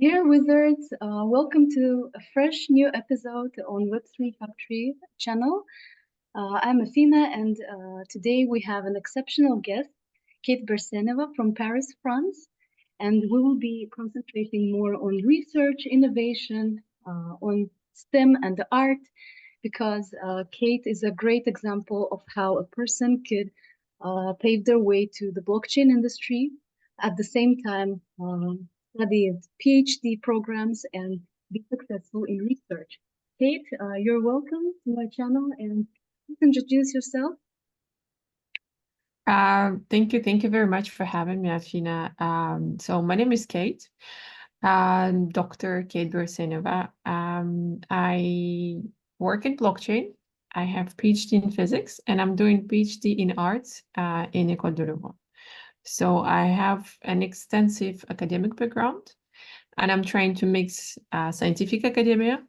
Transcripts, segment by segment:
Dear Wizards, welcome to a fresh new episode on Web3 Factory channel. I'm Athena, and today we have an exceptional guest, Kate Berseneva from Paris, France. And we will be concentrating more on research, innovation, on STEM and art, because Kate is a great example of how a person could pave their way to the blockchain industry at the same time. Study PhD programs and be successful in research. Kate, you're welcome to my channel and please introduce yourself. Thank you very much for having me, Afina. So my name is Kate, Dr. Kate Berseneva. I work in blockchain. I have PhD in physics, and I'm doing PhD in arts in Ecole de Louvre. So I have an extensive academic background, and I'm trying to mix scientific academia,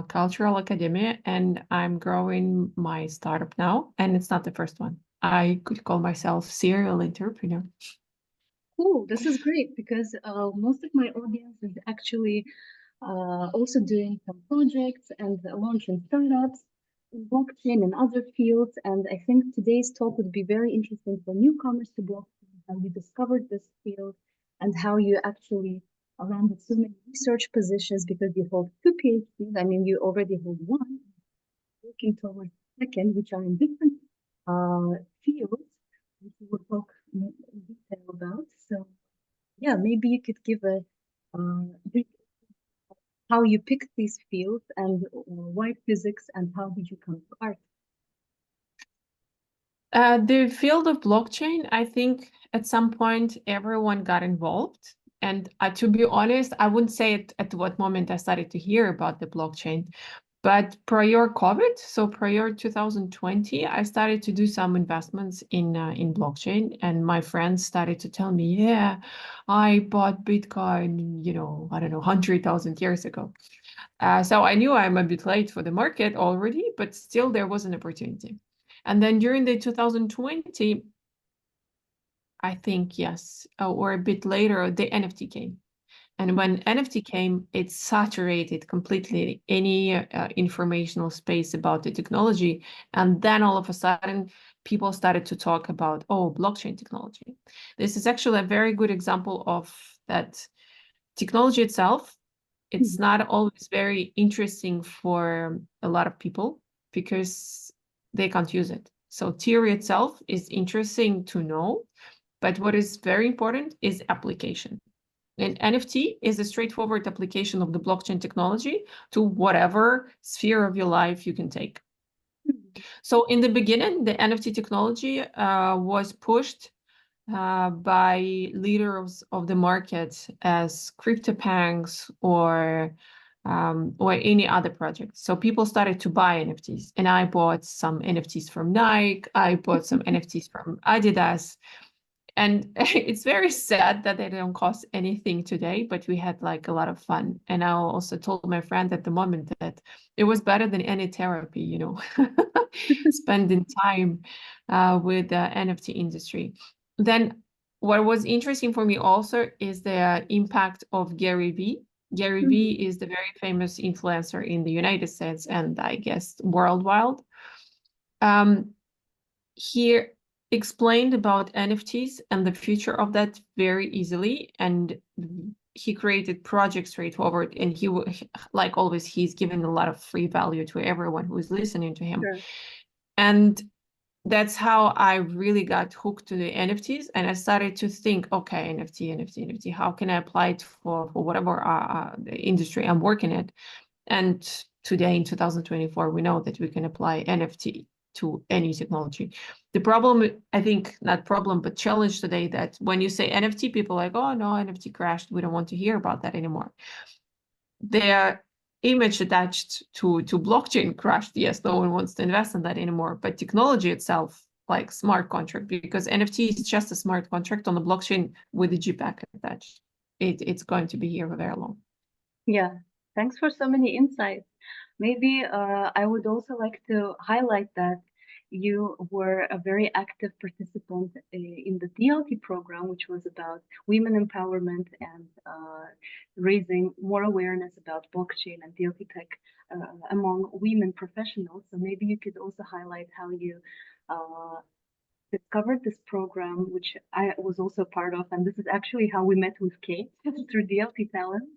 cultural academia, and I'm growing my startup now, and it's not the first one. I could call myself serial entrepreneur. Cool, this is great because most of my audience is actually also doing some projects and launching startups in blockchain and other fields. And I think today's talk would be very interesting for newcomers to blockchain, how you discovered this field and how you actually landed so many research positions because you hold two PhDs. I mean, you already hold one, working towards the second, which are in different fields, which we will talk in detail about. So, yeah, maybe you could give a brief how you picked these fields and why physics and how did you come to art? The field of blockchain, I think at some point everyone got involved. And to be honest, I wouldn't say at what moment I started to hear about the blockchain, but prior COVID, so prior 2020, I started to do some investments in blockchain, and my friends started to tell me, yeah, I bought Bitcoin, I don't know, 100,000 years ago. So I knew I'm a bit late for the market already, but still there was an opportunity. And then during the 2020, I think, yes, or a bit later, the NFT came. And when NFT came, it saturated completely any informational space about the technology. And then all of a sudden, people started to talk about, oh, blockchain technology. This is actually a very good example of that technology itself. It's not always very interesting for a lot of people because they can't use it. So theory itself is interesting to know, but what is very important is application. And NFT is a straightforward application of the blockchain technology to whatever sphere of your life you can take. So in the beginning, the NFT technology was pushed by leaders of the market as CryptoPunks or any other project. So people started to buy NFTs, and I bought some NFTs from Nike. I bought some NFTs from Adidas. And it's very sad that they don't cost anything today, but we had like a lot of fun. And I also told my friend at the moment that it was better than any therapy, spending time with the NFT industry. Then what was interesting for me also is the impact of Gary Vee. Gary Vee is the very famous influencer in the United States and I guess worldwide. He explained about NFTs and the future of that very easily, and he created projects straightforward, and he, like always, he's giving a lot of free value to everyone who is listening to him. Sure. And that's how I really got hooked to the NFTs, and I started to think, okay, NFT, how can I apply it for whatever the industry I'm working at? And today in 2024, we know that we can apply NFT to any technology. The problem, I think, not problem, but challenge today that when you say NFT, people are like, oh no, NFT crashed. We don't want to hear about that anymore. Their image attached to blockchain crashed. Yes, no one wants to invest in that anymore. But technology itself, like smart contract, because NFT is just a smart contract on the blockchain with a JPEG attached. It's going to be here for very long. Yeah, thanks for so many insights. Maybe I would also like to highlight that you were a very active participant in the DLT program, which was about women empowerment and raising more awareness about blockchain and DLT tech among women professionals. So maybe you could also highlight how you uh, discovered this program, which I was also part of. And this is actually how we met with Kate through DLT Talent,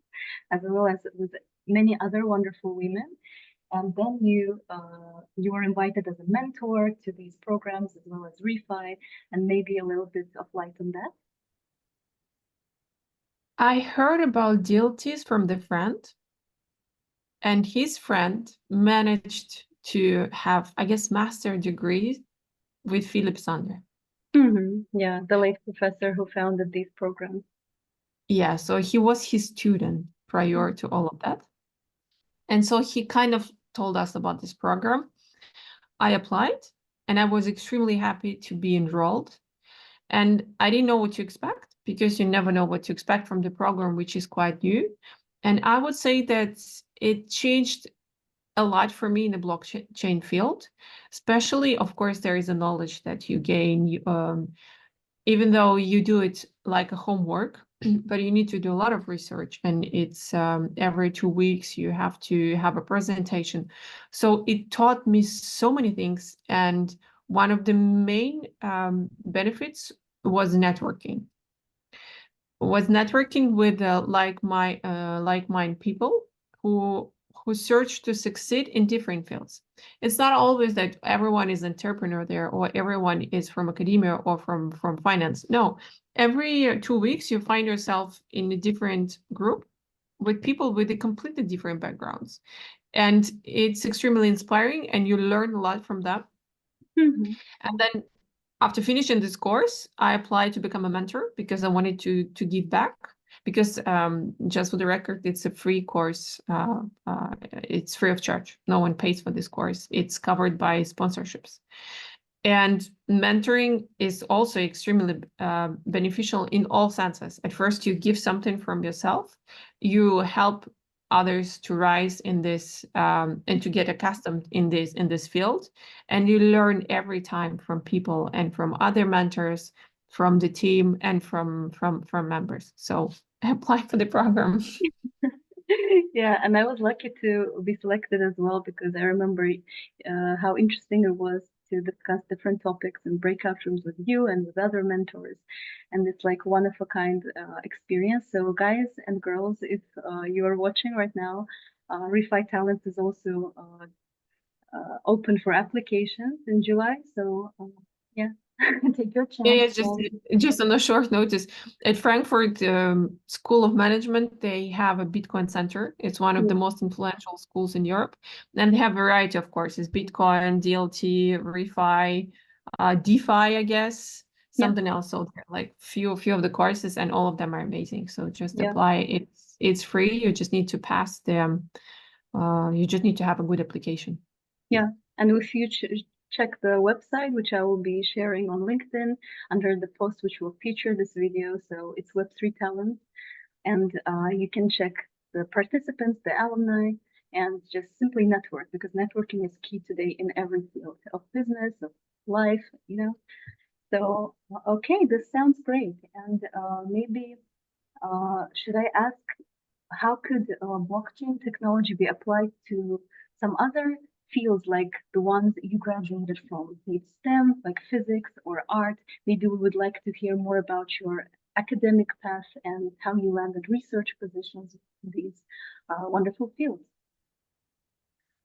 as well as with many other wonderful women. And then you were invited as a mentor to these programs as well as Refi, and maybe a little bit of light on that. I heard about DLTs from the friend, and his friend managed to have, I guess, master degrees with Philip Sander. Yeah, the late professor who founded these programs. Yeah, so he was his student prior to all of that. And so he kind of told us about this program. I applied and I was extremely happy to be enrolled. And I didn't know what to expect because you never know what to expect from the program, which is quite new. And I would say that it changed a lot for me in the blockchain field, especially, of course, there is a knowledge that you gain, even though you do it like a homework, but you need to do a lot of research, and it's every 2 weeks you have to have a presentation. So it taught me so many things, and one of the main benefits was networking. Was networking with like-minded people who search to succeed in different fields. It's not always that everyone is entrepreneur there or everyone is from academia or from finance. No, every 2 weeks you find yourself in a different group with people with a completely different backgrounds, and it's extremely inspiring and you learn a lot from that. Mhm. And then after finishing this course, I applied to become a mentor because I wanted to give back. Because just for the record, it's a free course. It's free of charge. No one pays for this course. It's covered by sponsorships. And mentoring is also extremely beneficial in all senses. At first, you give something from yourself. You help others to rise in this and to get accustomed in this field, and you learn every time from people and from other mentors, from the team, and from members. So apply for the program. Yeah, and I was lucky to be selected as well because I remember how interesting it was to discuss different topics in breakout rooms with you and with other mentors. And it's like one of a kind experience. So, guys and girls, if you are watching right now, Refi Talent is also open for applications in July. So, yeah, take your Yeah, chance. yeah, just on a short notice. At Frankfurt School of Management, they have a Bitcoin center. It's one of the most influential schools in Europe. And they have a variety of courses, Bitcoin, DLT, Refi, DeFi, I guess, Yeah, something else. So there are like few of the courses, and all of them are amazing. So just yeah, apply. It's free. You just need to pass them. You just need to have a good application. yeah. And if you check the website, which I will be sharing on LinkedIn under the post which will feature this video, so it's Web3 Talent, and you can check the participants, the alumni, and just simply network because networking is key today in every field of business, of life, you know. So, okay, this sounds great. And maybe should I ask how could blockchain technology be applied to some other fields like the ones you graduated from, be it STEM, like physics or art? Maybe we would like to hear more about your academic path and how you landed research positions in these wonderful fields.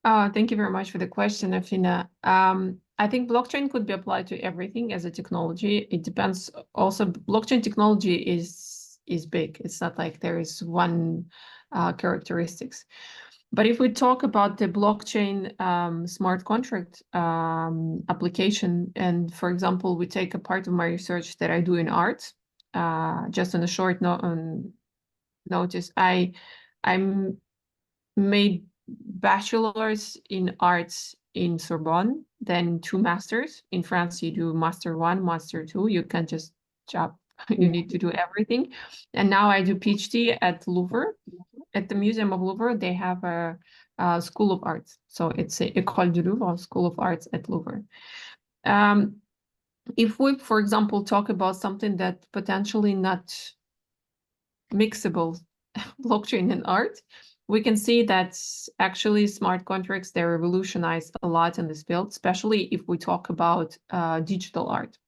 Thank you very much for the question, Afina. I think blockchain could be applied to everything as a technology. It depends. Also, blockchain technology is big. It's not like there is one characteristics. But if we talk about the blockchain smart contract application, and for example, we take a part of my research that I do in art, just on a short notice, I'm made bachelor's in arts in Sorbonne, then 2 masters. In France, you do master 1, master 2. You can't just jump. You need to do everything. And now I do PhD at Louvre. At the Museum of Louvre, they have a School of Arts. So it's a Ecole du Louvre, School of Arts at Louvre. If we, for example, talk about something that potentially not mixable, blockchain and art, we can see that actually smart contracts, they revolutionized a lot in this field, especially if we talk about digital art.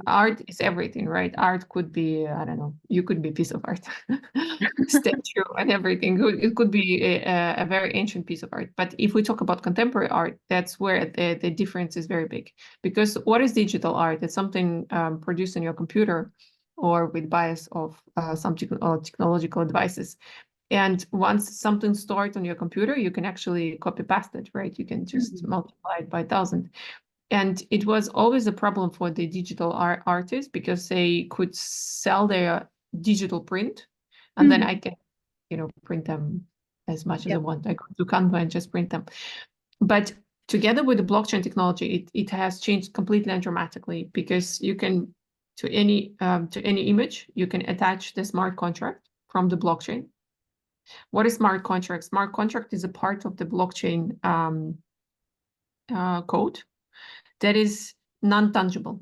Art is everything, right? Art could be, I don't know, you could be a piece of art, statue and everything. It could be a very ancient piece of art. But if we talk about contemporary art, that's where the difference is very big. Because what is digital art? It's something produced in your computer or with bias of some technological devices. And once something's stored on your computer, you can actually copy paste it, right? You can just multiply it by 1,000. And it was always a problem for the digital artists because they could sell their digital print, and then I can, print them as much as I want. I go to Canva and just print them. But together with the blockchain technology, it has changed completely and dramatically, because you can to any image you can attach the smart contract from the blockchain. What is smart contract? Smart contract is a part of the blockchain code that is non-tangible.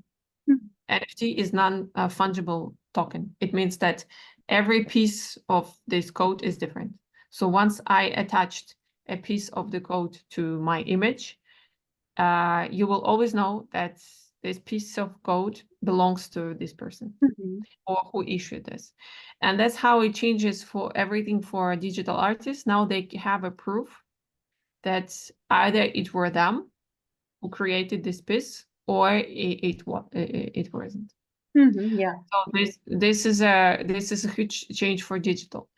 NFT is non-fungible token. It means that every piece of this code is different. So once I attached a piece of the code to my image, you will always know that this piece of code belongs to this person or who issued this. And that's how it changes for everything for digital artists. Now they have a proof that either it were them who created this piece or it wasn't. Yeah. So this is a huge change for digital.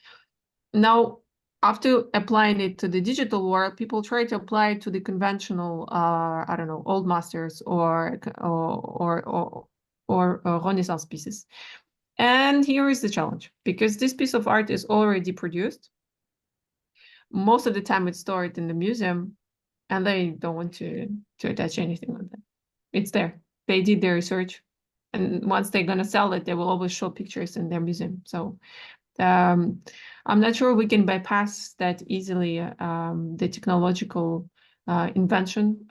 Now, after applying it to the digital world, people try to apply it to the conventional, I don't know, old masters or Renaissance pieces. And here is the challenge, because this piece of art is already produced. Most of the time it's stored in the museum, and they don't want to attach anything on that. It's there. They did their research, and once they're gonna sell it, they will always show pictures in their museum. So I'm not sure we can bypass that easily. The technological invention,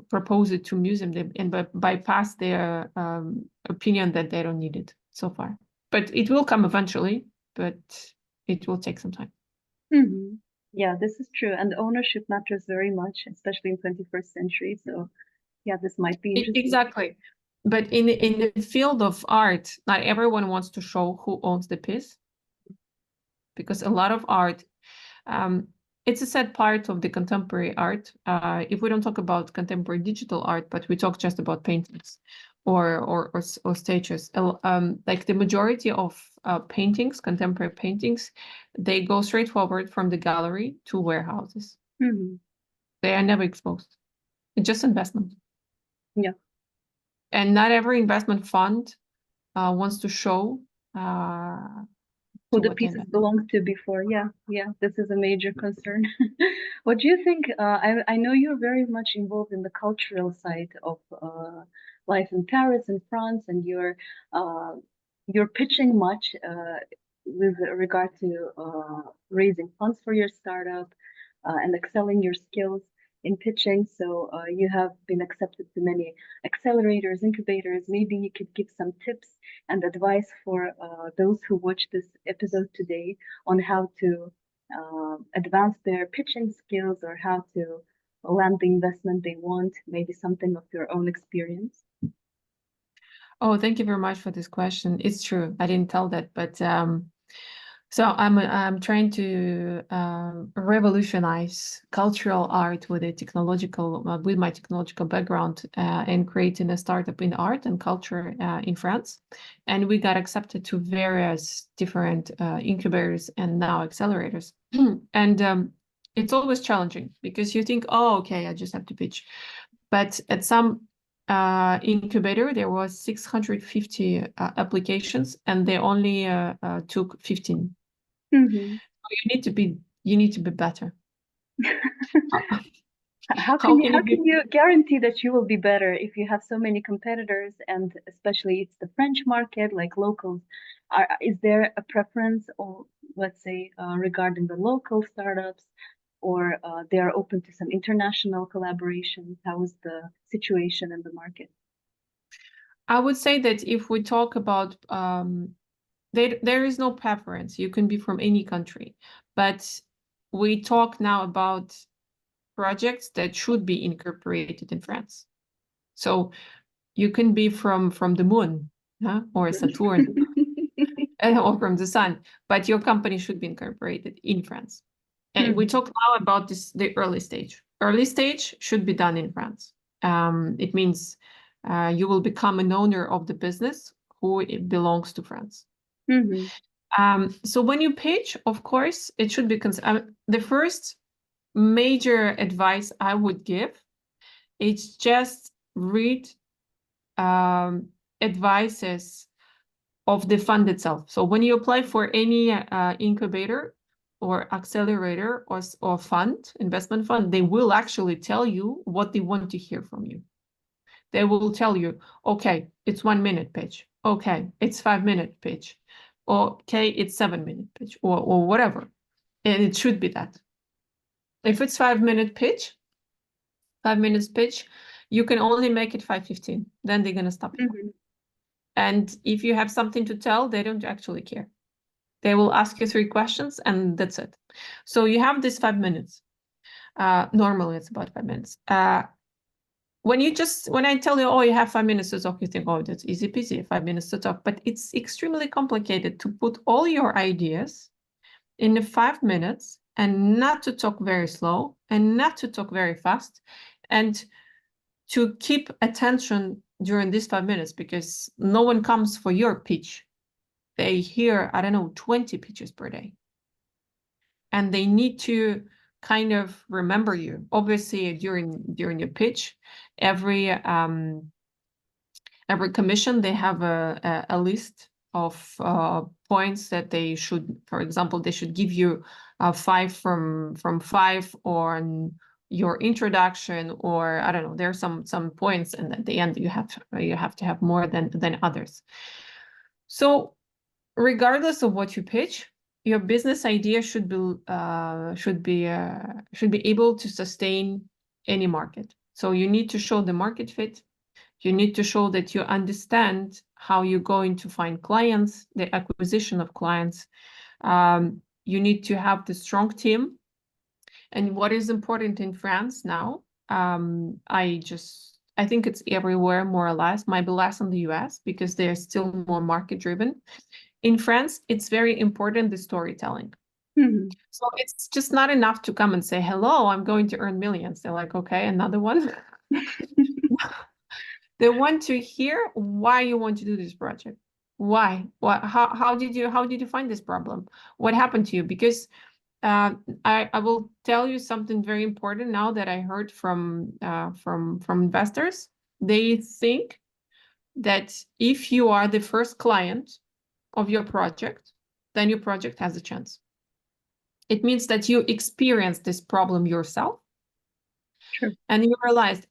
propose it to museum, and bypass their opinion that they don't need it so far. But it will come eventually, but it will take some time. Yeah, this is true. And ownership matters very much, especially in 21st century. So yeah, this might be interesting. Exactly. But in the field of art, not everyone wants to show who owns the piece, because a lot of art, it's a sad part of the contemporary art. If we don't talk about contemporary digital art, but we talk just about paintings or statues, like the majority of paintings, contemporary paintings, they go straight forward from the gallery to warehouses. They are never exposed. It's just investment. Yeah. And not every investment fund wants to show who the pieces belonged to before. Yeah, this is a major concern. What do you think? I know you're very much involved in the cultural side of life in Paris and France, and you're pitching much with regard to raising funds for your startup and excelling your skills in pitching. So you have been accepted to many accelerators, incubators. Maybe you could give some tips and advice for those who watch this episode today on how to advance their pitching skills or how to land the investment they want, maybe something of your own experience. Oh, thank you very much for this question. It's true. I didn't tell that, but so I'm trying to revolutionize cultural art with with my technological background, and creating a startup in art and culture in France. And we got accepted to various different incubators and now accelerators. And it's always challenging, because you think, oh, okay, I just have to pitch. But at some incubator, there was 650 applications, and they only took 15. So you need to be better. How can you guarantee that you will be better if you have so many competitors, and especially it's the French market, like locals? Is there a preference, or let's say regarding the local startups, or they are open to some international collaborations? How is the situation in the market? I would say that if we talk about there is no preference. You can be from any country, but we talk now about projects that should be incorporated in France. So you can be from the moon, huh? Or Saturn, or from the sun, but your company should be incorporated in France. And we talk now about the early stage. Early stage should be done in France. It means you will become an owner of the business who it belongs to France. So when you pitch, of course, it should be the first major advice I would give is just read advices of the fund itself. So when you apply for any incubator or accelerator or fund, investment fund, they will actually tell you what they want to hear from you. They will tell you, okay, it's 1 minute pitch. Okay, it's 5 minute pitch. Okay, it's 7 minute pitch or whatever. And it should be that. If it's 5 minute pitch, 5 minutes pitch, you can only make it 5:15. Then they're going to stop you. And if you have something to tell, they don't actually care. They will ask you 3 questions and that's it. So you have this 5 minutes. Normally it's about 5 minutes. When I tell you, oh, you have 5 minutes to talk, you think, oh, that's easy peasy, 5 minutes to talk. But it's extremely complicated to put all your ideas in the 5 minutes and not to talk very slow and not to talk very fast and to keep attention during these 5 minutes, because no one comes for your pitch. They hear, I don't know, 20 pitches per day. And they need to kind of remember you. Obviously, during your pitch, every commission, they have a list of points that they should, for example, they should give you 5 from 5 on your introduction, or I don't know, there are some points, and at the end you have to have more than others. So regardless of what you pitch, your business idea should be able to sustain any market. So you need to show the market fit. You need to show that you understand how you're going to find clients, the acquisition of clients. You need to have the strong team. And what is important in France now, I think it's everywhere more or less, maybe less in the US because they're still more market driven. In France, it's very important, the storytelling. So it's just not enough to come and say, hello, I'm going to earn millions. They're like, okay, another one. They want to hear why you want to do this project. Why? How did you find this problem? What happened to you? Because I will tell you something very important now that I heard from investors. They think that if you are the first client of your project, then your project has a chance. It means that you experience this problem yourself. True. And you realized,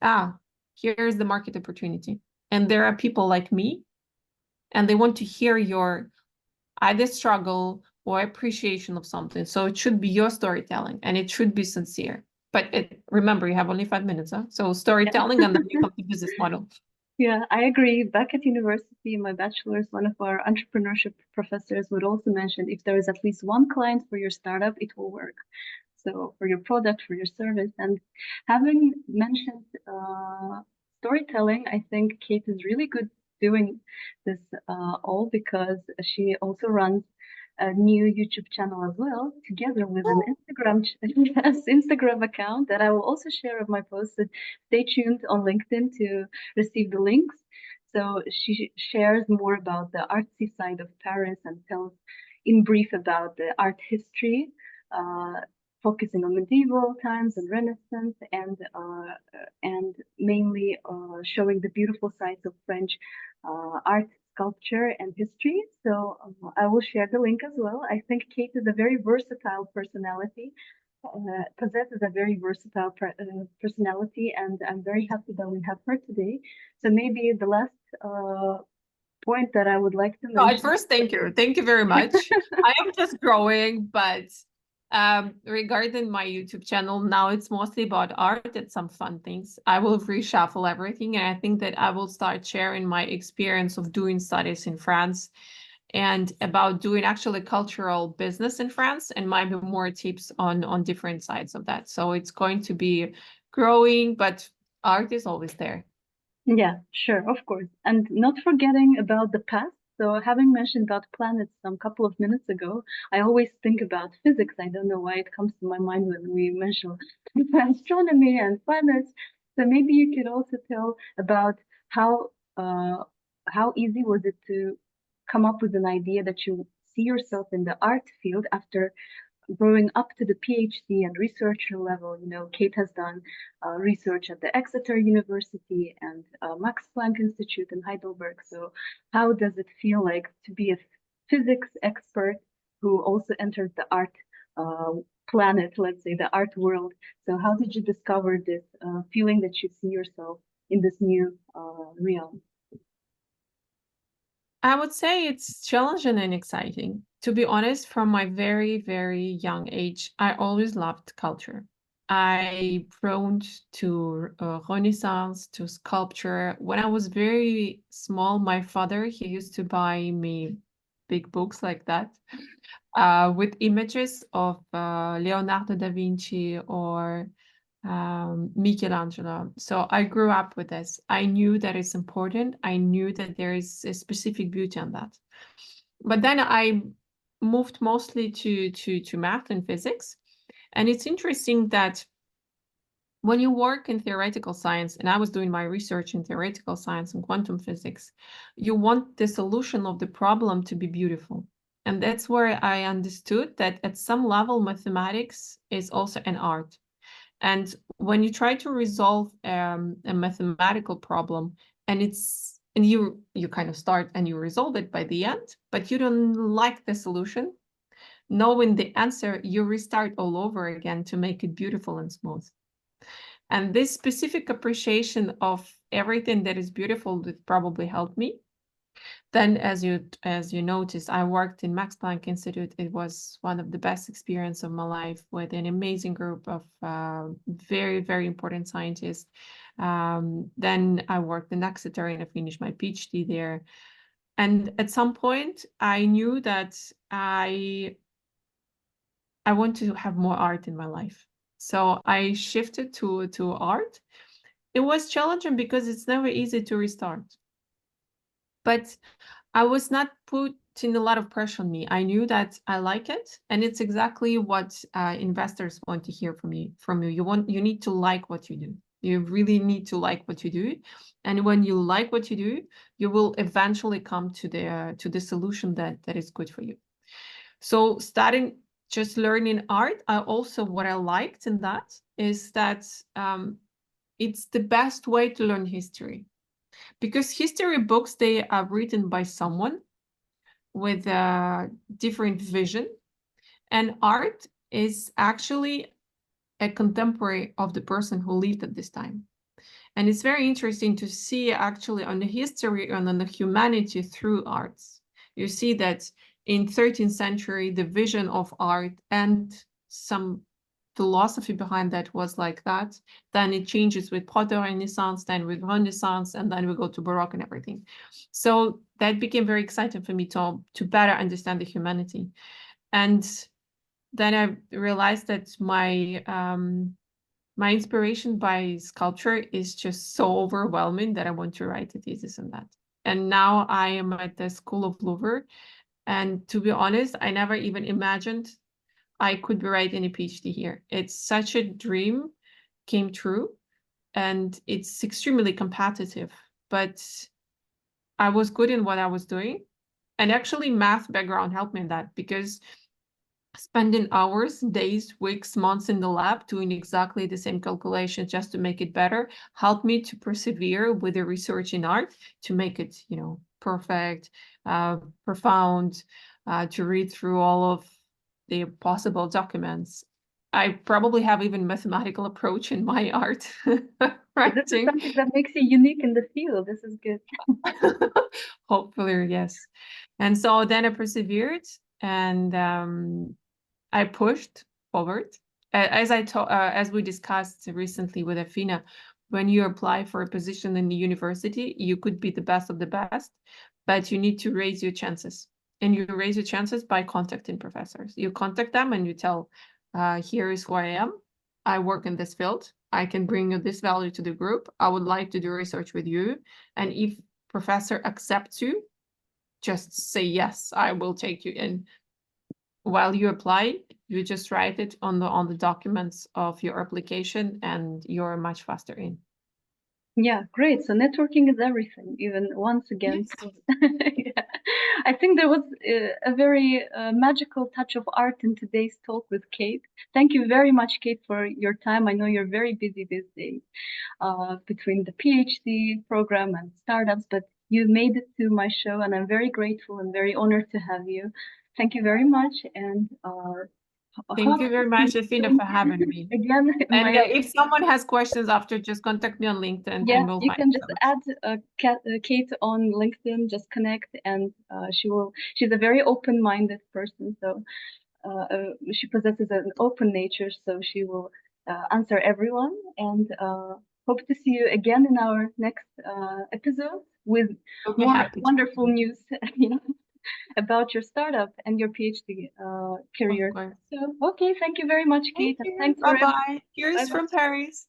here's the market opportunity. And there are people like me, and they want to hear your either struggle or appreciation of something. So it should be your storytelling, and it should be sincere. But remember, you have only 5 minutes, huh? So storytelling, and then you come to business model. Yeah, I agree. Back at university, my bachelor's, one of our entrepreneurship professors would also mention if there is at least one client for your startup, it will work. So for your product, for your service. And having mentioned storytelling, I think Kate is really good doing this all because she also runs a new YouTube channel as well, together with an Instagram account that I will also share of my posts. Stay tuned on LinkedIn to receive the links. So she shares more about the artsy side of Paris and tells in brief about the art history, focusing on medieval times and Renaissance, and mainly showing the beautiful sides of French art, sculpture, and history. So I will share the link as well. I think Kate is a very versatile personality. Possesses a very versatile personality, and I'm very happy that we have her today. So maybe the last point that I would like to mention. At first, thank you very much. I am just growing, but Regarding my YouTube channel, now it's mostly about art and some fun things. I will reshuffle everything, and I think that I will start sharing my experience of doing studies in France and about doing actually cultural business in France, and maybe more tips on different sides of that. So it's going to be growing, but art is always there. Yeah, sure, of course. And not forgetting about the past. So, having mentioned about planets some couple of minutes ago, I always think about physics. I don't know why it comes to my mind when we mention astronomy and planets. So maybe you could also tell about how uh, how easy was it to come up with an idea that you see yourself in the art field after growing up to the PhD and researcher level. Kate has done research at the Exeter University and Max Planck Institute in Heidelberg. So, how does it feel like to be a physics expert who also entered the art uh, planet, let's say the art world? So, how did you discover this feeling that you see yourself in this new realm? I would say it's challenging and exciting. To be honest, from my very, very young age, I always loved culture. I prone to Renaissance, to sculpture. When I was very small, my father, he used to buy me big books like that with images of Leonardo da Vinci or Michelangelo. So I grew up with this. I knew that it's important. I knew that there is a specific beauty on that. But then I moved mostly to math and physics. And it's interesting that when you work in theoretical science, and I was doing my research in theoretical science and quantum physics, you want the solution of the problem to be beautiful. And that's where I understood that at some level, mathematics is also an art. And when you try to resolve a mathematical problem, and you kind of start and you resolve it by the end, but you don't like the solution, knowing the answer, you restart all over again to make it beautiful and smooth. And this specific appreciation of everything that is beautiful would probably help me. Then, as you noticed, I worked in Max Planck Institute. It was one of the best experience of my life with an amazing group of very, very important scientists. Then I worked in Exeter and I finished my PhD there. And at some point, I knew that I want to have more art in my life. So I shifted to art. It was challenging because it's never easy to restart. But I was not putting a lot of pressure on me. I knew that I like it, and it's exactly what investors want to hear from you. You need to like what you do. You really need to like what you do, and when you like what you do, you will eventually come to the solution that is good for you. So starting just learning art, I also what I liked in that is that it's the best way to learn history because history books they are written by someone with a different vision, and art is actually a contemporary of the person who lived at this time. And it's very interesting to see actually on the history and on the humanity through arts. You see that in 13th century, the vision of art and some philosophy behind that was like that. Then it changes with Proto-Renaissance, then with Renaissance, and then we go to Baroque and everything. So that became very exciting for me to better understand the humanity. And then I realized that my inspiration by sculpture is just so overwhelming that I want to write a thesis on that. And now I am at the School of Louvre. And to be honest, I never even imagined I could be writing a PhD here. It's such a dream came true, and it's extremely competitive. But I was good in what I was doing. And actually, math background helped me in that because spending hours, days, weeks, months in the lab doing exactly the same calculations just to make it better helped me to persevere with the research in art to make it, perfect, profound, to read through all of the possible documents. I probably have even mathematical approach in my art So this is writing. something that makes you unique in the field. This is good. Hopefully, yes. And so then I persevered and I pushed. forward. As we discussed recently with Afina, when you apply for a position in the university, you could be the best of the best, but you need to raise your chances. And you raise your chances by contacting professors. You contact them and you tell, here is who I am. I work in this field. I can bring you this value to the group. I would like to do research with you. And if professor accepts you, just say, yes, I will take you in. While you apply, you just write it on the documents of your application and you're much faster in. Yeah, great. So networking is everything, even once again. Yes. Yeah. I think there was a very magical touch of art in today's talk with Kate. Thank you very much, Kate, for your time. I know you're very busy these days between the PhD program and startups, but you made it to my show, and I'm very grateful and very honored to have you. Thank you very much, and Thank hope you very to see much, you Afina, soon for having me. again in And my. if someone has questions after, just contact me on LinkedIn Yeah, and we'll you find can each just other. add Kate on LinkedIn, just connect, and she's a very open-minded person, so she possesses an open nature, so she will answer everyone, and hope to see you again in our next episode with We'll be more happy to. wonderful news, about your startup and your PhD Of career. course. So, okay, thank you very much, Thank Kate, and you. thanks for everyone. Bye-bye. Cheers Bye-bye. from Paris.